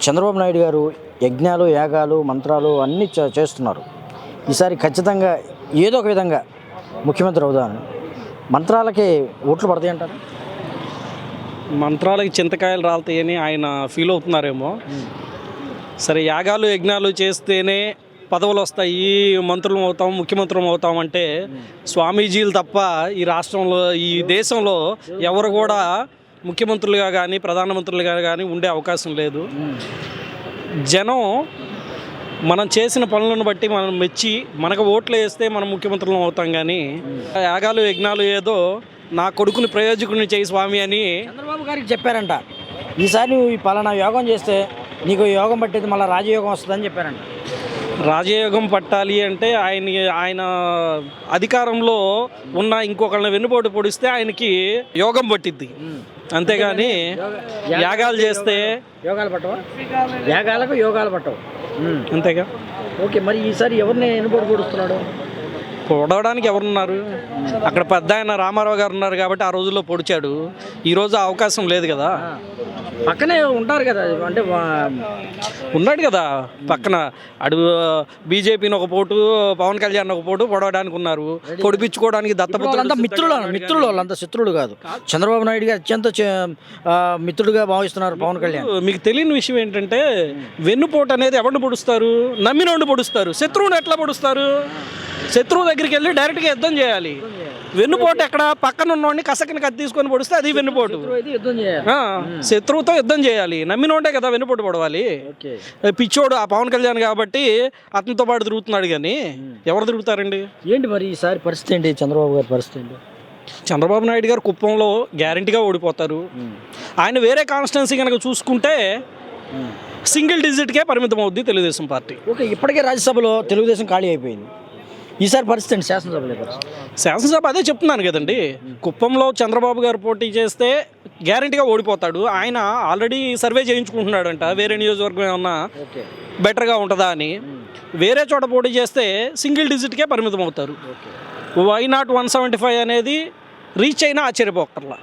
చంద్రబాబు నాయుడు గారు యజ్ఞాలు యాగాలు మంత్రాలు అన్నీ చేస్తున్నారు. ఈసారి ఖచ్చితంగా ఏదో ఒక విధంగా ముఖ్యమంత్రి అవుదామని. మంత్రాలకి ఓట్లు పడతాయి అంటారు. మంత్రాలకి చింతకాయలు రాలుతాయని ఆయన ఫీల్ అవుతున్నారేమో. సరే, యాగాలు యజ్ఞాలు చేస్తేనే పదవులు వస్తాయి, మంత్రులు అవుతాం, ముఖ్యమంత్రులు అవుతాం అంటే స్వామీజీలు తప్ప ఈ రాష్ట్రంలో, ఈ దేశంలో ఎవరు కూడా ముఖ్యమంత్రులుగా కానీ ప్రధానమంత్రులుగా కానీ ఉండే అవకాశం లేదు. జనం మనం చేసిన పనులను బట్టి మనం మెచ్చి మనకు ఓట్లు వేస్తే మనం ముఖ్యమంత్రులు అవుతాం. కానీ యాగాలు యజ్ఞాలు ఏదో నా కొడుకుని ప్రయోజకుని చేయి స్వామి అని చంద్రబాబు గారికి చెప్పారంట. ఈసారి నువ్వు ఈ పలానా యోగం చేస్తే నీకు యోగం పట్టేది మళ్ళీ రాజయోగం వస్తుందని చెప్పారంట. రాజయోగం పట్టాలి అంటే ఆయన అధికారంలో ఉన్న ఇంకొకళ్ళని వెన్నుపోటు పొడిస్తే ఆయనకి యోగం పట్టిద్ది. అంతేగాని యాగాలు చేస్తే యోగాలు పట్టవా? యాగాలకు యోగాలు పట్టవు. అంతేగా. ఓకే, మరి ఈసారి ఎవరిని వెన్నుపోటు పొడుస్తున్నాడు? పొడవడానికి ఎవరున్నారు? అక్కడ పెద్ద ఆయన రామారావు గారు ఉన్నారు కాబట్టి ఆ రోజుల్లో పొడిచాడు. ఈరోజు అవకాశం లేదు కదా. పక్కనే ఉంటారు కదా, అంటే ఉన్నాడు కదా పక్కన. అడుగు బీజేపీని ఒక పోటు, పవన్ కళ్యాణ్ ఒక పోటు పొడవడానికి ఉన్నారు. పొడిపించుకోవడానికి దత్తపుత్రులు మిత్రులు వాళ్ళంతా శత్రువులు కాదు. చంద్రబాబు నాయుడు గారు అత్యంత మిత్రుడుగా భావిస్తున్నారు పవన్ కళ్యాణ్. మీకు తెలియని విషయం ఏంటంటే, వెన్నుపోటు అనేది ఎవరిని పొడుస్తారు? నమ్మినోడిని పొడుస్తారు. శత్రువుని ఎట్లా పొడుస్తారు? శత్రువు దగ్గరికి వెళ్ళి డైరెక్ట్గా యుద్ధం చేయాలి. వెన్నుపోటు ఎక్కడ? పక్కన ఉన్నోడిని కసకని కత్తి తీసుకొని పొడిస్తే అది వెన్నుపోటు. శత్రువుతో యుద్ధం చేయాలి. నమ్మినోడే కదా వెన్నుపోటు పొడవాలి. పిచ్చోడు ఆ పవన్ కళ్యాణ్ కాబట్టి అతనితో పాటు తిరుగుతున్నాడు. కానీ ఎవరు తిరుగుతారండి? ఏంటి మరి ఈసారి పరిస్థితి ఏంటి? చంద్రబాబు గారి పరిస్థితి ఏంటి? చంద్రబాబు నాయుడు గారు కుప్పంలో గ్యారంటీగా ఓడిపోతారు. ఆయన వేరే కాన్స్టిట్యున్సీ కనుక చూసుకుంటే సింగిల్ డిజిట్కే పరిమితం అవుద్ది తెలుగుదేశం పార్టీ. ఓకే, ఇప్పటికే రాజ్యసభలో తెలుగుదేశం ఖాళీ అయిపోయింది. ఈసారి పరిస్థితి అండి శాసనసభ అదే చెప్తున్నాను కదండి. కుప్పంలో చంద్రబాబు గారు పోటీ చేస్తే గ్యారంటీగా ఓడిపోతాడు. ఆయన ఆల్రెడీ సర్వే చేయించుకుంటున్నాడంట, వేరే నియోజకవర్గం ఏమన్నా బెటర్గా ఉంటుందా అని. వేరే చోట పోటీ చేస్తే సింగిల్ డిజిట్కే పరిమితం అవుతారు. వై నాట్ 175 అనేది రీచ్ అయినా ఆశ్చర్యపోకర్లా.